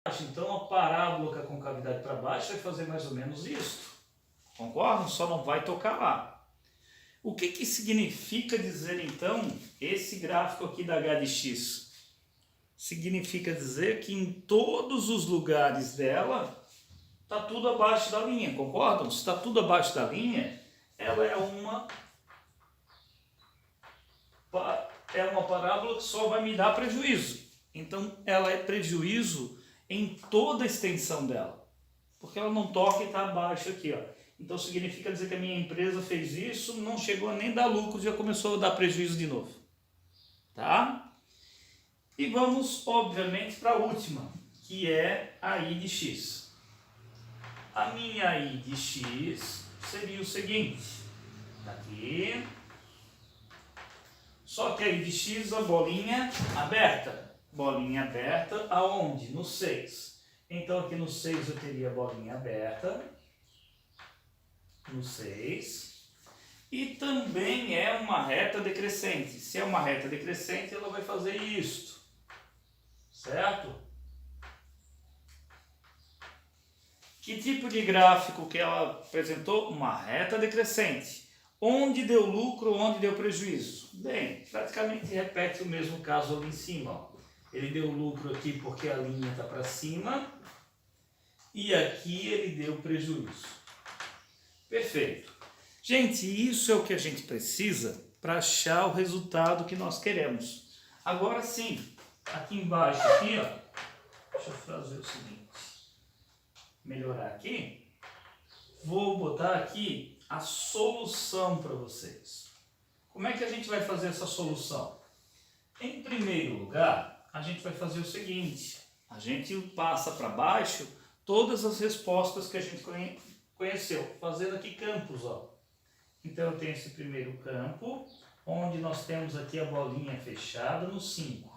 Então a parábola com a concavidade para baixo vai fazer mais ou menos isso. Concordam? Só não vai tocar lá. O que significa dizer então esse gráfico aqui da h de x? Significa dizer que em todos os lugares dela está tudo abaixo da linha, concordam? Se está tudo abaixo da linha, ela é uma parábola que só vai me dar prejuízo. Então ela é prejuízo em toda a extensão dela, porque ela não toca e está abaixo aqui, ó. Então significa dizer que a minha empresa fez isso, não chegou a nem dar lucro, já começou a dar prejuízo de novo, tá? E vamos, obviamente, para a última, que é a I de x. A minha I de x seria o seguinte, tá aqui, só que a I de x, a bolinha aberta. Bolinha aberta aonde? No 6. Então aqui no 6 eu teria a bolinha aberta, no 6. E também é uma reta decrescente. Se é uma reta decrescente, ela vai fazer isto, certo? Que tipo de gráfico que ela apresentou? Uma reta decrescente. Onde deu lucro, onde deu prejuízo? Bem, praticamente repete o mesmo caso ali em cima, ó. Ele deu lucro aqui porque a linha está para cima e aqui ele deu prejuízo. Perfeito. Gente, isso é o que a gente precisa para achar o resultado que nós queremos. Agora sim, aqui embaixo, aqui, ó, deixa eu fazer o seguinte, melhorar aqui, vou botar aqui a solução para vocês. Como é que a gente vai fazer essa solução? Em primeiro lugar, a gente vai fazer o seguinte, a gente passa para baixo todas as respostas que a gente conheceu, fazendo aqui campos, ó. Então eu tenho esse primeiro campo, onde nós temos aqui a bolinha fechada no 5.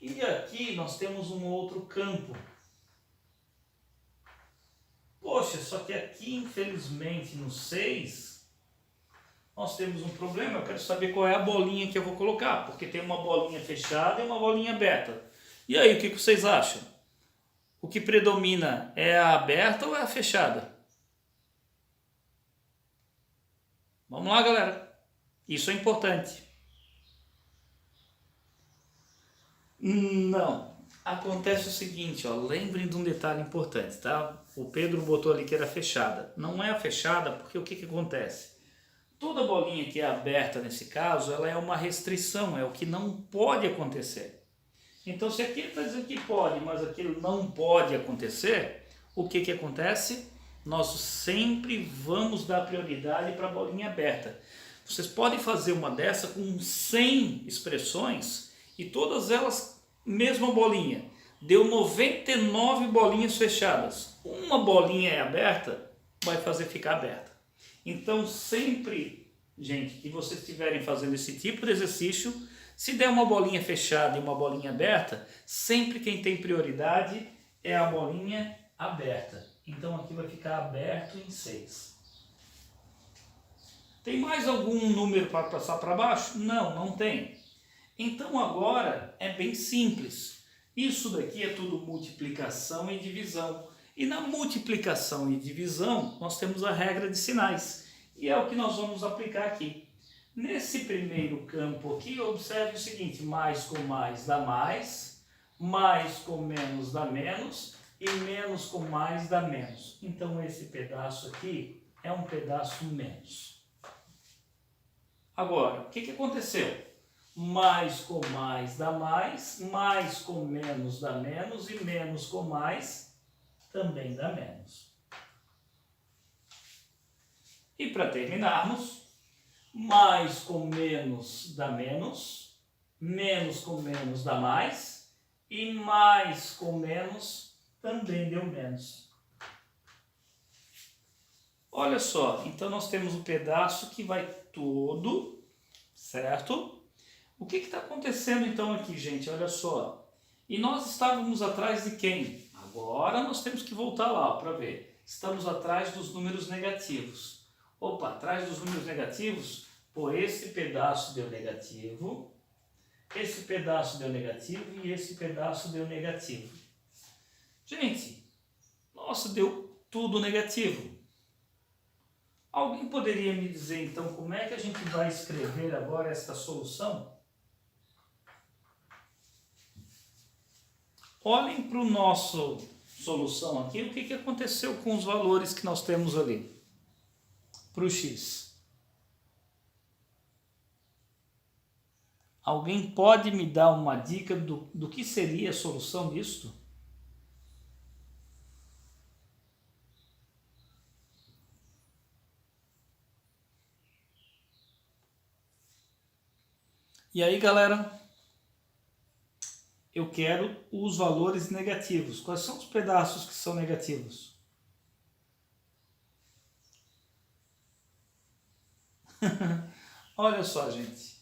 E aqui nós temos um outro campo. Poxa, só que aqui infelizmente no 6... nós temos um problema, eu quero saber qual é a bolinha que eu vou colocar, porque tem uma bolinha fechada e uma bolinha aberta. E aí, o que vocês acham? O que predomina é a aberta ou é a fechada? Vamos lá, galera. Isso é importante. Não. Acontece o seguinte, ó, lembrem de um detalhe importante, tá? O Pedro botou ali que era fechada. Não é a fechada porque o que acontece? Toda bolinha que é aberta nesse caso, ela é uma restrição, é o que não pode acontecer. Então, se aqui está dizendo que pode, mas aquilo não pode acontecer, o que acontece? Nós sempre vamos dar prioridade para a bolinha aberta. Vocês podem fazer uma dessa com 100 expressões e todas elas, mesma bolinha. Deu 99 bolinhas fechadas. Uma bolinha é aberta, vai fazer ficar aberta. Então sempre, gente, que vocês estiverem fazendo esse tipo de exercício, se der uma bolinha fechada e uma bolinha aberta, sempre quem tem prioridade é a bolinha aberta. Então aqui vai ficar aberto em 6. Tem mais algum número para passar para baixo? Não, não tem. Então agora é bem simples. Isso daqui é tudo multiplicação e divisão. E na multiplicação e divisão, nós temos a regra de sinais. E é o que nós vamos aplicar aqui. Nesse primeiro campo aqui, observe o seguinte, mais com mais dá mais com menos dá menos, e menos com mais dá menos. Então esse pedaço aqui é um pedaço menos. Agora, o que aconteceu? Mais com mais dá mais com menos dá menos, e menos com mais também dá menos. E para terminarmos, mais com menos dá menos com menos dá mais, e mais com menos também deu menos. Olha só, então nós temos um pedaço que vai todo, certo? O que está acontecendo então aqui, gente? Olha só. E nós estávamos atrás de quem? Agora nós temos que voltar lá para ver. Estamos atrás dos números negativos. Opa, atrás dos números negativos, pô, esse pedaço deu negativo, esse pedaço deu negativo e esse pedaço deu negativo. Gente, nossa, deu tudo negativo. Alguém poderia me dizer então como é que a gente vai escrever agora esta solução? Olhem para o nosso solução aqui, o que aconteceu com os valores que nós temos ali para o x. Alguém pode me dar uma dica do que seria a solução disto? E aí, galera, eu quero os valores negativos. Quais são os pedaços que são negativos? Olha só, gente.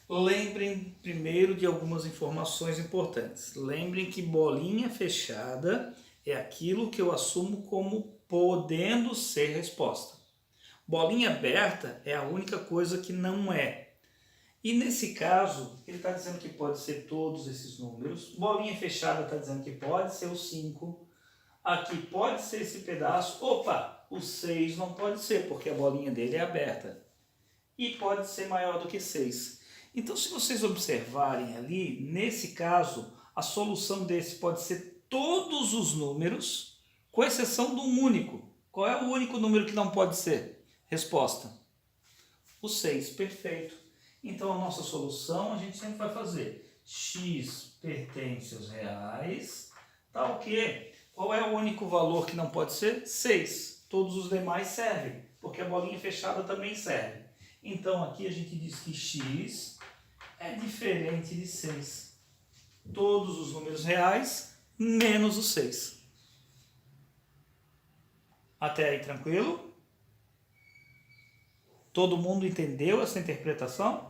Lembrem primeiro de algumas informações importantes. Lembrem que bolinha fechada é aquilo que eu assumo como podendo ser resposta. Bolinha aberta é a única coisa que não é. E nesse caso, ele está dizendo que pode ser todos esses números. Bolinha fechada está dizendo que pode ser o 5. Aqui pode ser esse pedaço. Opa, o 6 não pode ser, porque a bolinha dele é aberta. E pode ser maior do que 6. Então, se vocês observarem ali, nesse caso, a solução desse pode ser todos os números, com exceção de um único. Qual é o único número que não pode ser? Resposta: o 6, perfeito. Então, a nossa solução, a gente sempre vai fazer x pertence aos reais, tá o quê? Qual é o único valor que não pode ser? 6. Todos os demais servem, porque a bolinha fechada também serve. Então, aqui a gente diz que x é diferente de 6. Todos os números reais, menos o 6. Até aí, tranquilo? Todo mundo entendeu essa interpretação?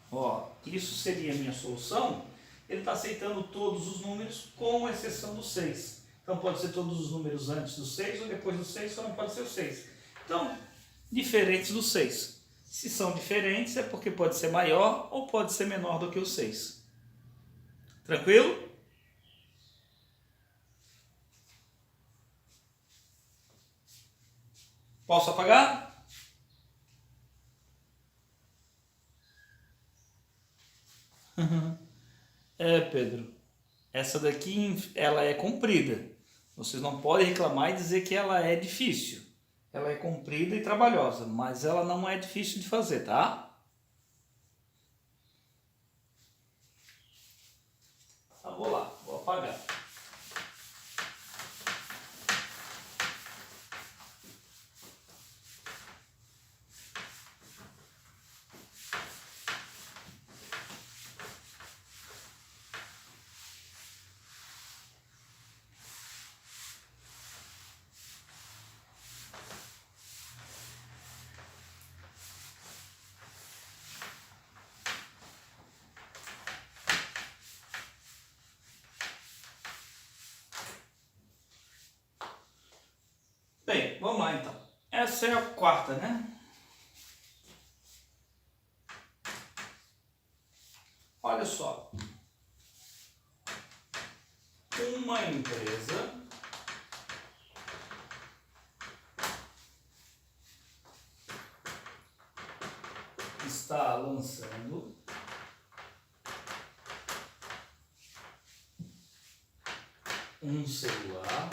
Ó, isso seria a minha solução. Ele está aceitando todos os números, com exceção do 6. Então, pode ser todos os números antes do 6 ou depois do 6, só não pode ser o 6. Então, diferentes do 6. Se são diferentes, é porque pode ser maior ou pode ser menor do que o 6. Tranquilo? Posso apagar? É, Pedro. Essa daqui, ela é comprida. Vocês não podem reclamar e dizer que ela é difícil. Ela é comprida e trabalhosa, mas ela não é difícil de fazer, tá? Então, vou lá, vou apagar. Bem, vamos lá então. Essa é a quarta, né? Olha só. Uma empresa está lançando um celular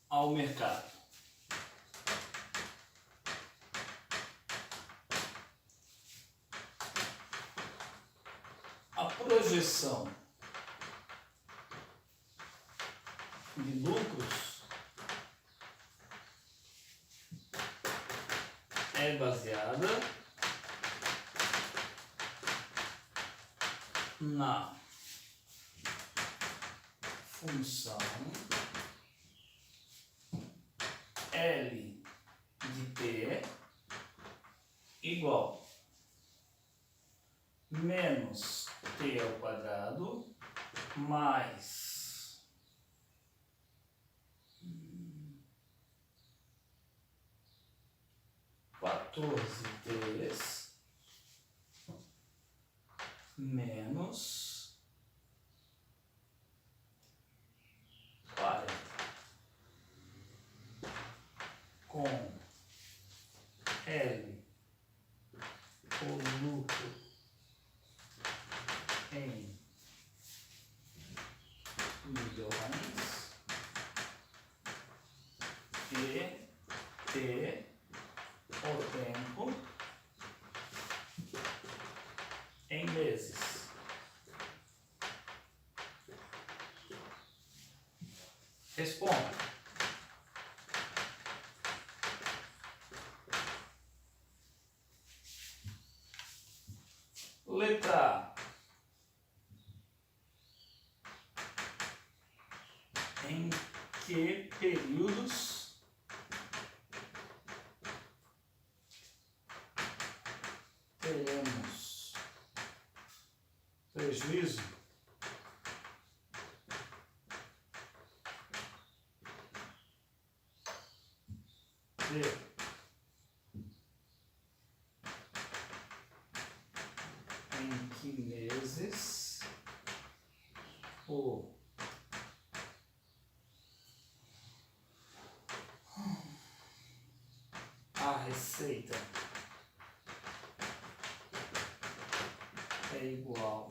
ao mercado. A projeção de lucros é baseada na função L de T igual menos T ao quadrado mais 14T menos e o tempo em meses. Responda. Letra A. Em que períodos teremos prejuízo? B. Em que meses a receita é igual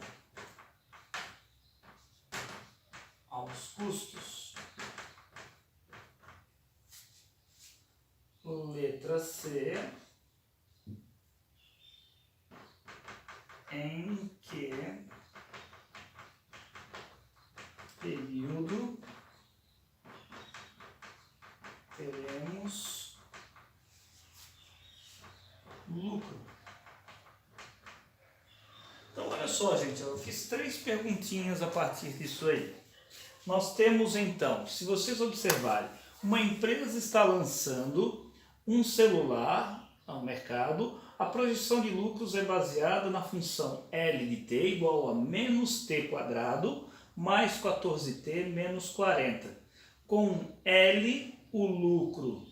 aos custos? Letra C. Em que período teremos lucro? Então, olha só, gente, eu fiz 3 perguntinhas a partir disso aí. Nós temos, então, se vocês observarem, uma empresa está lançando um celular ao mercado. A projeção de lucros é baseada na função L de t igual a menos t quadrado mais 14t menos 40. Com L, o lucro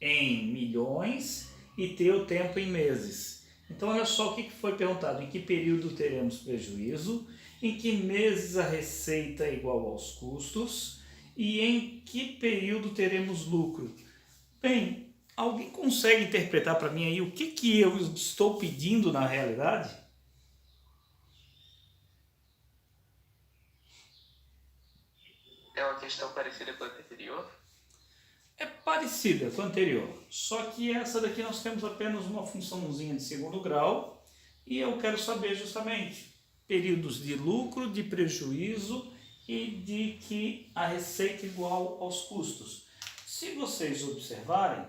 em milhões, e t, o tempo em meses. Então, olha só o que foi perguntado. Em que período teremos prejuízo? Em que meses a receita é igual aos custos? E em que período teremos lucro? Bem, alguém consegue interpretar para mim aí o que eu estou pedindo na realidade? É uma questão parecida com a anterior? É parecida com a anterior, só que essa daqui nós temos apenas uma funçãozinha de segundo grau e eu quero saber justamente períodos de lucro, de prejuízo e de que a receita é igual aos custos. Se vocês observarem,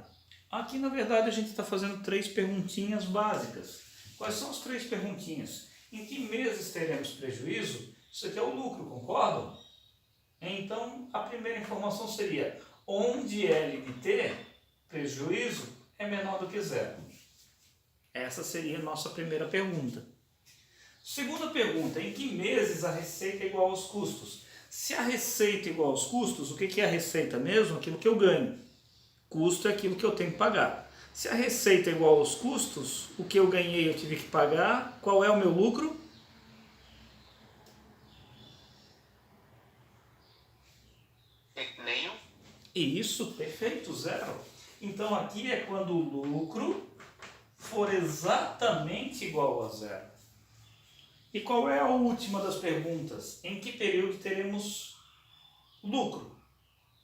aqui na verdade a gente está fazendo 3 perguntinhas básicas. Quais são as 3 perguntinhas? Em que meses teremos prejuízo? Isso aqui é o lucro, concordam? Então a primeira informação seria: onde L de t, prejuízo, é menor do que zero. Essa seria a nossa primeira pergunta. Segunda pergunta: em que meses a receita é igual aos custos? Se a receita é igual aos custos, o que é a receita mesmo? Aquilo que eu ganho. Custo é aquilo que eu tenho que pagar. Se a receita é igual aos custos, o que eu ganhei eu tive que pagar. Qual é o meu lucro? Nenhum. Isso, perfeito, zero. Então aqui é quando o lucro for exatamente igual a zero. E qual é a última das perguntas? Em que período teremos lucro?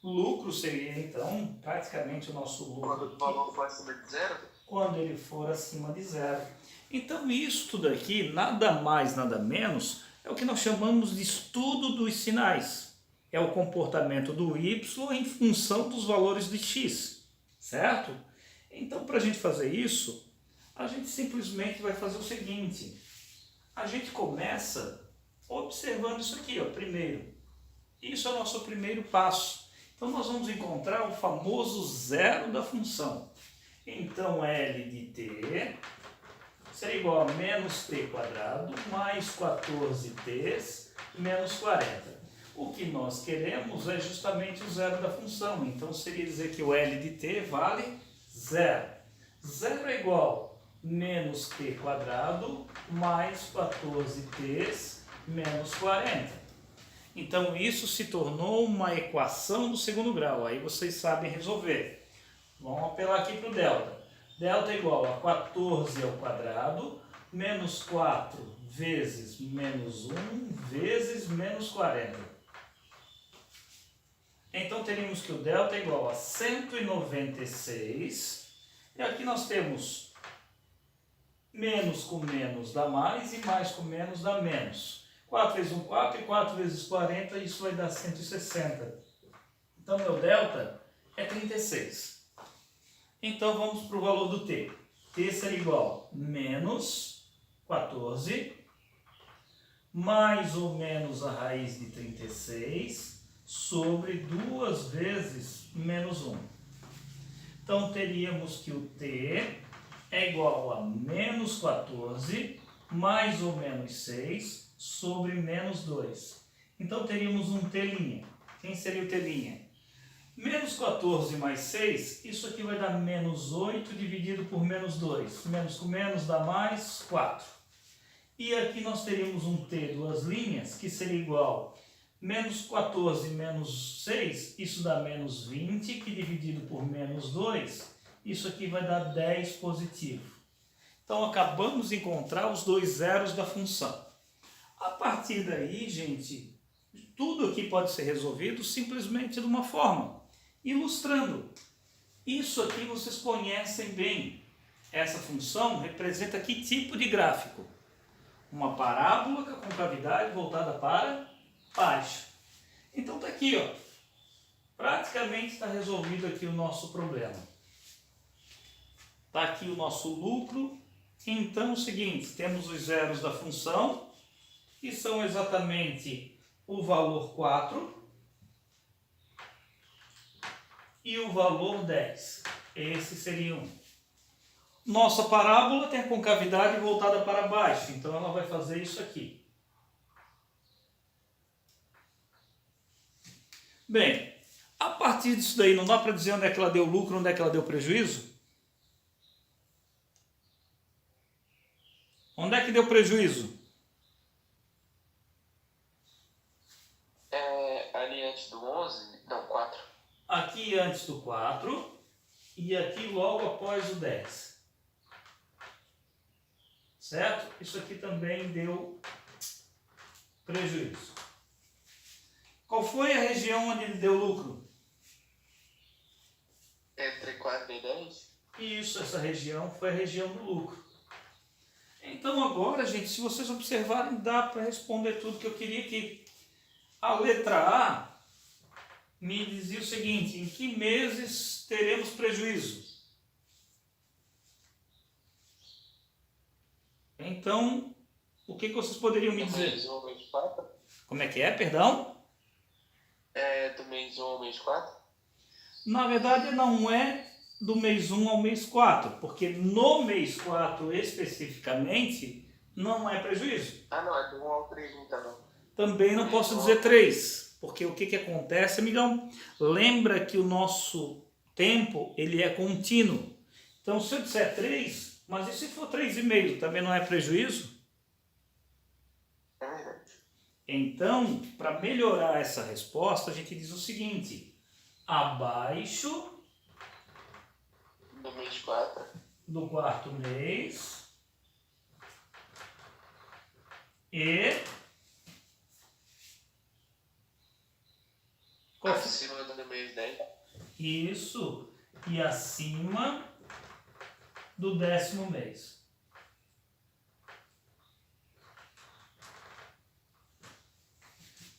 Lucro seria então praticamente o nosso lucro. Quando o valor for acima de zero? Quando ele for acima de zero. Então isso tudo aqui, nada mais, nada menos, é o que nós chamamos de estudo dos sinais. É o comportamento do y em função dos valores de x, certo? Então, para a gente fazer isso, a gente simplesmente vai fazer o seguinte: a gente começa observando isso aqui, ó, primeiro. Isso é o nosso primeiro passo. Então, nós vamos encontrar o famoso zero da função. Então, L de t será igual a menos t quadrado mais 14t menos 40. O que nós queremos é justamente o zero da função. Então, seria dizer que o L de t vale zero. Zero é igual a menos t quadrado mais 14t menos 40. Então, isso se tornou uma equação do segundo grau. Aí vocês sabem resolver. Vamos apelar aqui para o delta. Delta é igual a 14 ao quadrado menos 4 vezes menos 1 vezes menos 40. Então teríamos que o delta é igual a 196. E aqui nós temos menos com menos dá mais e mais com menos dá menos. 4 vezes 1, 4 e 4 vezes 40, isso vai dar 160. Então meu delta é 36. Então vamos para o valor do t. T seria igual a menos 14 mais ou menos a raiz de 36 sobre 2 vezes menos 1. Então teríamos que o t é igual a menos 14 mais ou menos 6 sobre menos 2. Então teríamos um t'. Quem seria o t'? Menos 14 mais 6, isso aqui vai dar menos 8 dividido por menos 2. Menos com menos dá mais 4. E aqui nós teríamos um t duas linhas, que seria igual a menos 14 menos 6, isso dá menos 20, que dividido por menos 2, isso aqui vai dar 10 positivo. Então acabamos de encontrar os dois zeros da função. A partir daí, gente, tudo aqui pode ser resolvido simplesmente de uma forma. Ilustrando. Isso aqui vocês conhecem bem. Essa função representa que tipo de gráfico? Uma parábola com a concavidade voltada para baixo. Então está aqui, ó. Praticamente está resolvido aqui o nosso problema. Está aqui o nosso lucro. Então é o seguinte, temos os zeros da função, que são exatamente o valor 4 e o valor 10. Esse seria um. Nossa parábola tem a concavidade voltada para baixo, então ela vai fazer isso aqui. Bem, a partir disso daí, não dá para dizer onde é que ela deu lucro, onde é que ela deu prejuízo? Onde é que deu prejuízo? Ali antes do 11, não, 4. Aqui antes do 4 e aqui logo após o 10. Certo? Isso aqui também deu prejuízo. Qual foi a região onde ele deu lucro? Entre 4 e 10? Isso, essa região foi a região do lucro. Então agora, gente, se vocês observarem, dá para responder tudo que eu queria aqui. A letra A me dizia o seguinte: em que meses teremos prejuízo? Então, o que vocês poderiam me dizer? Mês 1, mês 4? Como é que é, perdão? Do mês 1 ao mês 4? Na verdade, não é do mês 1 ao mês 4, porque no mês 4 especificamente não é prejuízo. Ah, não, é do 1 ao 3 então. Também não posso dizer 3, porque o que acontece, amigão? Lembra que o nosso tempo ele é contínuo. Então, se eu disser 3, mas e se for 3,5, também não é prejuízo? É verdade. Então, para melhorar essa resposta, a gente diz o seguinte: abaixo Do mês 4. do quarto mês e Acima do mês 10. isso, e acima do 10º mês.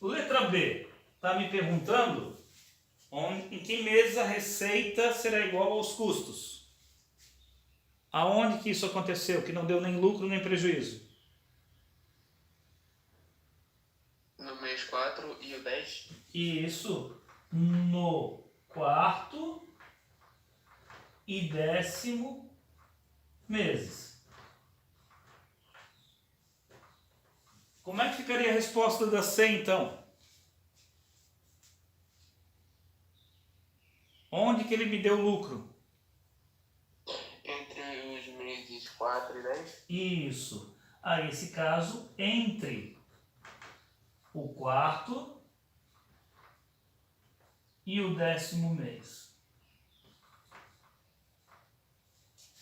Letra B, está me perguntando em que mês a receita será igual aos custos. Aonde que isso aconteceu, que não deu nem lucro nem prejuízo? No mês 4 e o 10? Isso, no quarto e 10º meses. Como é que ficaria a resposta da C, então? Onde que ele me deu lucro? Entre os meses 4 e 10? Isso. Aí, esse caso, entre o quarto e o 10º mês.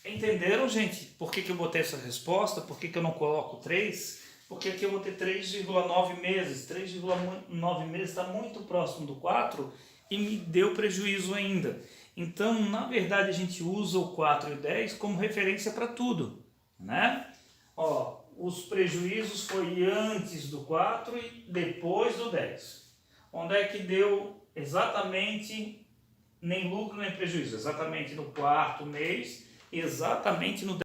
Entenderam, gente? Por que eu botei essa resposta? Por que eu não coloco 3? Porque aqui eu vou ter 3,9 meses. 3,9 meses está muito próximo do 4 e me deu prejuízo ainda. Então, na verdade, a gente usa o 4 e o 10 como referência para tudo, né? Ó, os prejuízos foi antes do 4 e depois do 10. Onde é que deu exatamente nem lucro nem prejuízo? Exatamente no quarto mês, exatamente no